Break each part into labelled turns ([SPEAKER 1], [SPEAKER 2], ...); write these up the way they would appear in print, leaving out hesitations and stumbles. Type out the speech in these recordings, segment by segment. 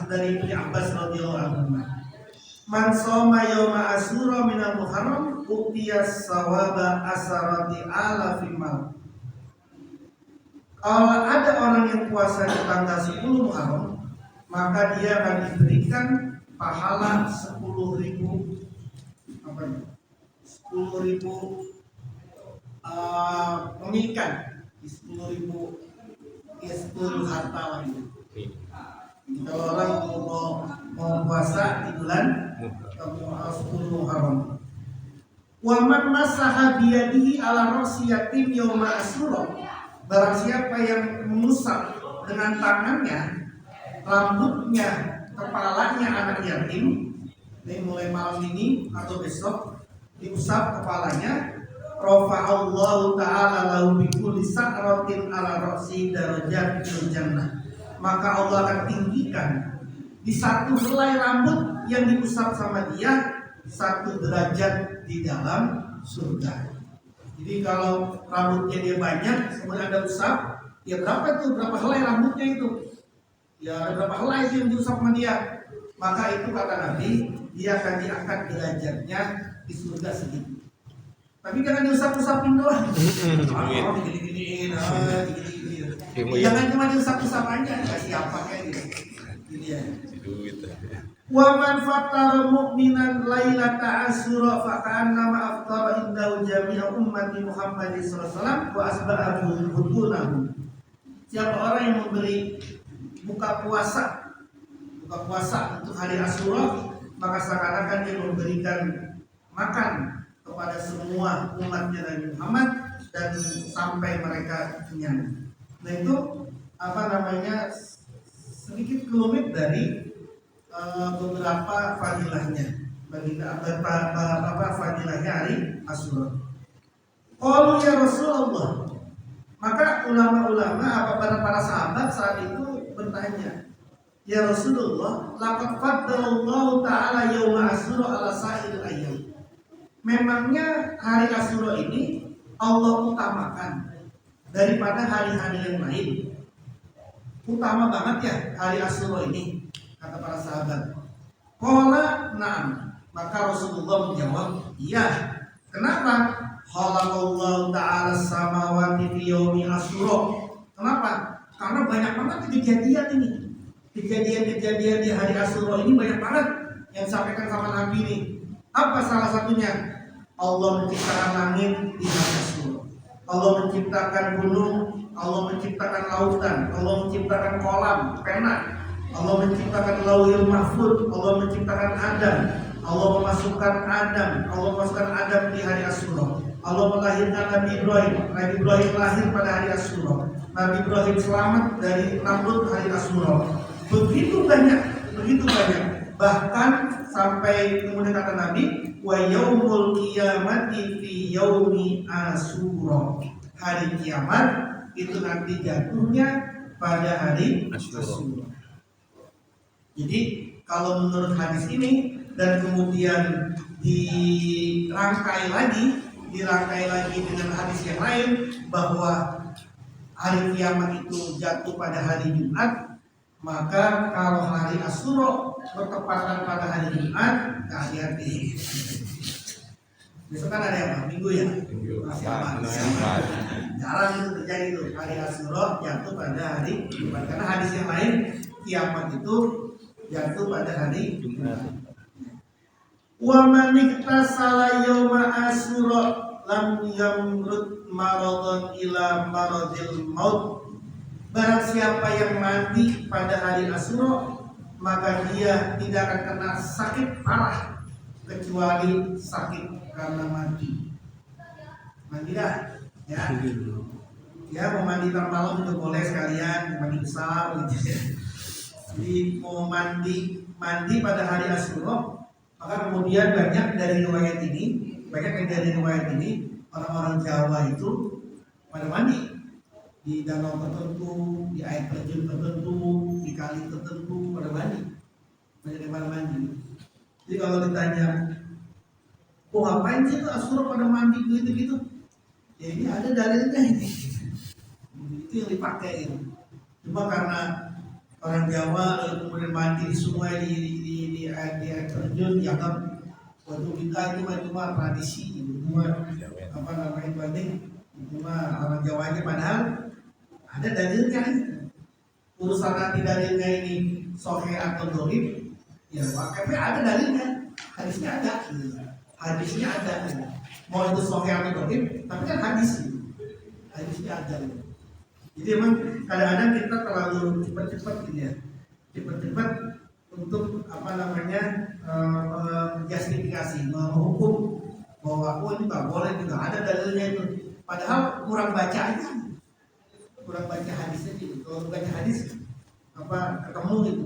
[SPEAKER 1] dari Ibnu Abbas radhiyallahu anhu. Man shoma yauma asyura minal muharram utiyas sawaba asarati alafin mal. Kalau ada orang yang puasa di tanggal 10 Muharram, maka dia akan diberikan pahala 10.000 apa ini? 10.000 pemikan, 10.000 ya 10 harta lah itu. Kalau orang mau puasa di bulan 10 Muharram. Wa man masaha biyadihi ala ra'si yatim yauma asyura. Barang siapa yang mengusap dengan tangannya rambutnya, kepalanya anak yatim, ini mulai malam ini atau besok diusap kepalanya, rafa'allahu ta'ala lahu bikulli sa'ratin ala ra'si darajatil jannah. Maka Allah akan tinggikan di satu helai rambut yang diusap sama dia 1 derajat di dalam surga. Jadi kalau rambutnya dia banyak, kemudian ada usap, ya berapa tuh? Berapa helai rambutnya itu? Ya ada berapa helai yang diusap sama dia? Maka itu kata Nabi, dia akan diangkat derajatnya di surga sedikit. Tapi jangan diusap-usapin doang. Gini-giniin, gini-gini. Jangan cuma diusap-usap aja, kasih apa kayak gitu. Gini ya. Wa man fattara mu'minan lailata asyura fa ka'annama aftara indahu jami'a ummati Muhammadin sallallahu alaihi wasallam wa asba'ahu butunahu. Siapa orang yang memberi buka puasa untuk hari Asyura, maka seakan-akan dia memberikan makan kepada semua umatnya Nabi Muhammad dan sampai mereka kenyang. Nah itu sedikit kelumit dari beberapa fadilahnya bagi fadilahnya hari Asyura. Qalu ya Rasulullah, maka ulama-ulama para sahabat saat itu bertanya, ya Rasulullah, laqad faddalallahu ta'ala yauma Asyura ala sa'iril ayyam. Memangnya hari Asyura ini Allah utamakan daripada hari-hari yang lain? Utama banget ya hari Asyura ini, kata para sahabat. Qala na'am. Maka Rasulullah menjawab, iya. Kenapa? Khalaqallahu ta'ala samawati fi yaumi Asyura. Kenapa? Karena banyak banget kejadian ini. Kejadian-kejadian di hari Asyura ini banyak banget yang disampaikan sama Nabi ini. Apa salah satunya? Allah menciptakan langit di hari Asyura. Allah menciptakan gunung, Allah menciptakan lautan, Allah menciptakan kolam, pena. Allah menciptakan Lauhul Mahfuz, Allah menciptakan Adam, Allah memasukkan Adam di hari Asyura. Allah melahirkan Nabi Ibrahim lahir pada hari Asyura. Nabi Ibrahim selamat dari Namrud hari Asyura. Begitu banyak. Bahkan sampai kemudian kata Nabi, wa yaumul qiyamati fi yaumi Asyura. Hari kiamat itu nanti jatuhnya pada hari Asyura. Jadi kalau menurut hadis ini dan kemudian dirangkai lagi dengan hadis yang lain bahwa hari kiamat itu jatuh pada hari Jumat, maka kalau hari Asyura bertepatan pada hari Jumat, hati-hati. Besok kan ada apa? Minggu ya? Masih aman. Jarang itu terjadi tuh hari Asyura jatuh pada hari Jumat, karena hadis yang lain kiamat itu jatuh pada hari Jumat. Wa man iktasala yauma Asyura lam yamrud maradun ila maradil maut. Barang siapa yang mandi pada hari Asyura, maka dia tidak akan kena sakit parah kecuali sakit karena mandi. Mandi dah, ya. Ya, mau mandi ntar malam juga boleh sekalian, mandi besar gitu ya. Jadi mau mandi pada hari Asyura, maka kemudian banyak dari riwayat ini orang-orang Jawa itu pada mandi di danau tertentu, di air terjun tertentu, di kali tertentu pada mandi. Banyak yang pada mandi. Jadi kalau ditanya, kok ngapain sih tuh Asyura pada mandi gitu? Ya ini ada dalilnya ini. Itu yang dipakai ini. Cuma karena orang Jawa lalu kemudian mandi di sungai di air terjun dianggap waktu kita itu cuma tradisi, cuma apa namanya banding, cuma orang Jawa aja, padahal ada dalilnya. Urusan nanti dalilnya ini sahih atau dhaif, ya wakafnya ada dalilnya, hadisnya ada, hadisnya ada. Mau itu sahih atau dhaif, tapi kan hadisnya ada. Jadi emang kadang-kadang kita terlalu cepat-cepat gitu ya, cepat-cepat untuk apa namanya justifikasi, menghukum bahwa oh ini nggak boleh, juga ada dalilnya itu. Padahal kurang baca aja, kurang baca hadisnya gitu. Kalau baca hadis apa ketemu gitu.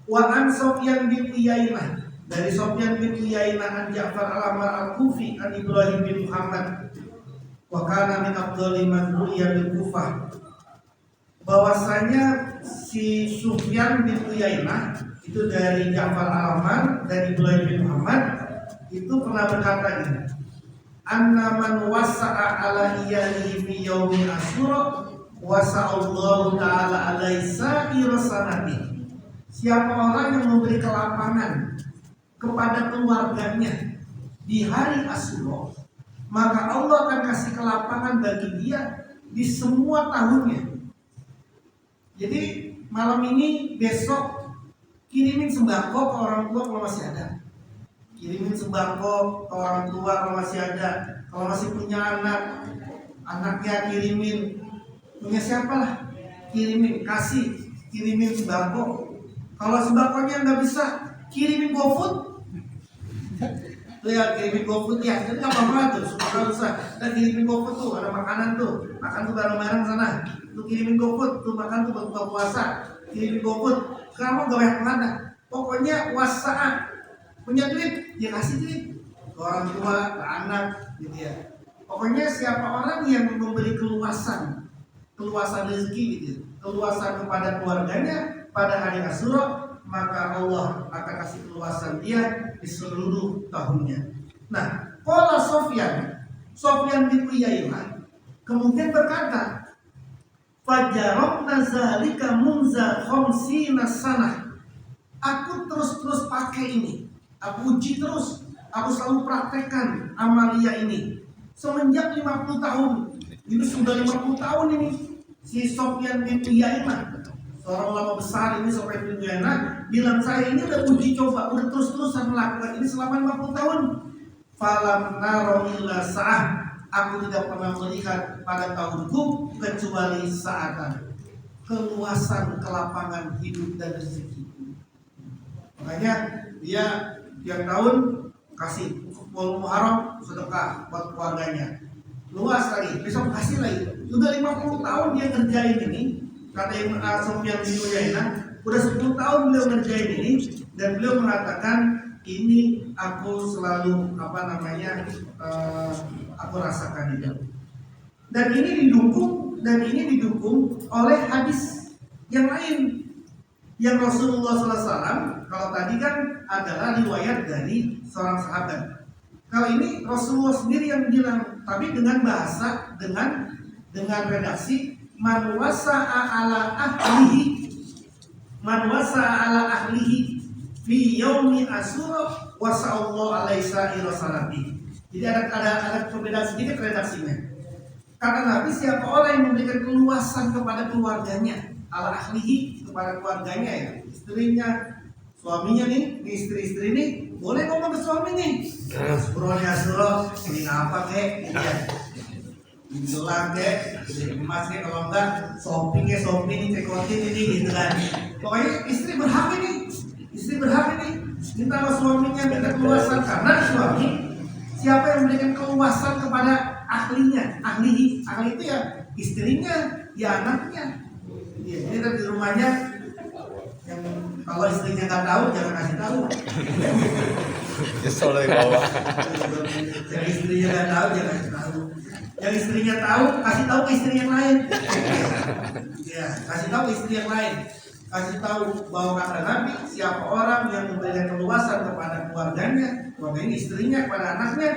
[SPEAKER 1] Wa an Sufyan bin Uyainah, dari Sufyan bin Uyainah an Ja'far al-Amar al-Kufi an Ibrahim bin Muhammad wa kana min afdhali man ru'ya bil Kufah, bahwasanya si Sufyan bin Uyainah itu dari Ja'far al-Amar dari Ibrahim bin Muhammad itu pernah berkata ini, anna man wasa'a ala iyalihi fi yaumi asyura wasa'allahu ta'ala alaihi sa'ir sanati. Siapa orang yang memberi kelapangan kepada keluarganya di hari Asyura, maka Allah akan kasih kelapangan bagi dia di semua tahunnya. Jadi malam ini, besok kirimin sembako ke orang tua kalau masih ada. Kirimin sembako ke orang tua kalau masih ada. Kalau masih punya anak, anaknya kirimin. Punya siapa lah, kirimin, kirimin sembako. Kalau sembakonya nggak bisa, kirimin GoFood. Tuh ya, kirimin GoFood ya, jadi nggak apa-apa tuh, suka usah. Dan kirimin GoFood tuh, ada makanan tuh, makan tuh bareng-bareng sana. Tuh kirimin GoFood, tuh makan tuh buka puasa. Kirimin GoFood, kamu gak banyak mana. Pokoknya wasa'a, punya duit, dia kasih duit ke orang tua, ke anak, gitu ya. Pokoknya siapa orang yang memberi keluasan rezeki gitu, keluasan kepada keluarganya pada hari Asyura, maka Allah akan kasih keluasan dia di seluruh tahunnya. Nah, qala Sufyan bin Uyainah kemudian berkata, fajarabna zalika munza khamsina sanah. Aku terus pakai ini, aku uji terus, aku selalu praktekkan amalia ini semenjak 50 tahun. Ini sudah 50 tahun ini si Sufyan bin Uyainah, seorang ulama besar ini, Sufyan bin Uyainah bilang, saya ini udah uji coba, udah terus-terusan melakukan ini selama 50 tahun. Falam naro illa sa'ah, aku tidak pernah melihat pada tahunku kecuali saatan, keluasan kelapangan hidup dan rezeki. Makanya dia tiap tahun kasih 10 Muharram sedekah buat keluarganya, luas lagi, besok kasih lagi. Sudah 50 tahun dia kerjain ini. Kata Ibnu Sufyan bin Uyainah, udah 10 tahun beliau ngerjain ini, dan beliau mengatakan ini aku selalu aku rasakan itu. Dan ini didukung oleh hadis yang lain yang Rasulullah SAW, kalau tadi kan adalah riwayat dari seorang sahabat. Kalau ini Rasulullah sendiri yang bilang, tapi dengan bahasa dengan redaksi man wasa'a ala ahlihi fi yaumi asyura wasa'allahu alaihi sa'ira sanati. Jadi ada perbedaan sedikit redaksinya. Kata Nabi, siapa orang yang memberikan keluasan kepada keluarganya, ala ahlihi, kepada keluarganya ya, istrinya, suaminya nih, istri-istri nih, boleh ngomong ke suami nih, Asronya Asro, ini apa kek, gelang kek, emas kek, kalau enggak shopping cekotin ini gitu kan. Pokoknya istri berhak ini, minta sama suaminya, minta keluasan, karena suami siapa yang memberikan keluasan kepada ahlinya, ahli itu ya istrinya, ya anaknya. Ya, ini di rumahnya yang kalau istrinya nggak tahu jangan kasih tahu. Yang istrinya nggak tahu jangan kasih tahu. Yang istrinya tahu kasih tahu ke istri yang lain. Ya, kasih tahu ke istri yang lain. Kasih tahu bahwa kata Nabi, siapa orang yang memberikan keluasan kepada keluarganya istrinya, kepada anaknya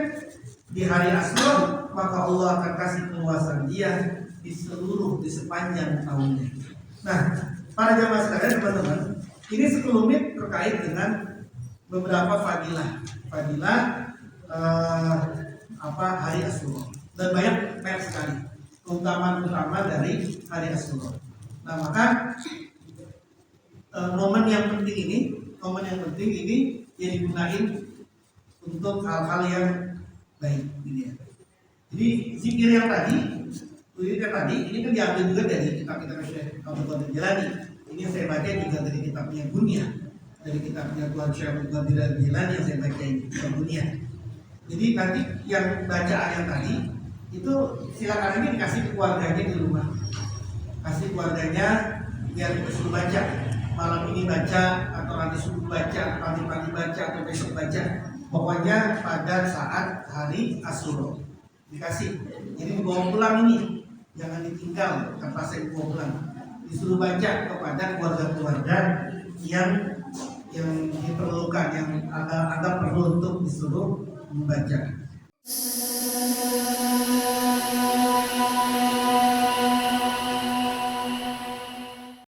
[SPEAKER 1] di hari Asyura, maka Allah akan kasih keluasan dia di sepanjang tahunnya. Nah, para jamaah sekalian, teman-teman, ini sekelumit terkait dengan beberapa fadilah hari Asyura, dan banyak sekali keutamaan dari hari Asyura. Nah, maka momen yang penting ini yang digunakan untuk hal-hal yang baik gitu ya. Jadi zikir yang tadi ini kan diambil juga dari kitab-kitab Syekh Abdul Qadir Jilani. Ini saya baca juga dari kitabnya Bunya, dari kitabnya Tuan Syekh Abdul Qadir Jilani yang saya baca ini, kitab Bunya. Jadi nanti yang bacaan yang tadi itu silakan aja dikasih ke keluarganya di rumah, kasih keluarganya biar suruh baca, malam ini baca, atau nanti subuh baca, pagi-pagi baca, atau besok baca, pokoknya pada saat hari Asyura dikasih. Jadi dibawa pulang ini, jangan ditinggal, tanpa saya dibawa pulang, disuruh baca kepada keluarga-keluarga yang diperlukan, yang ada perlu untuk disuruh membaca.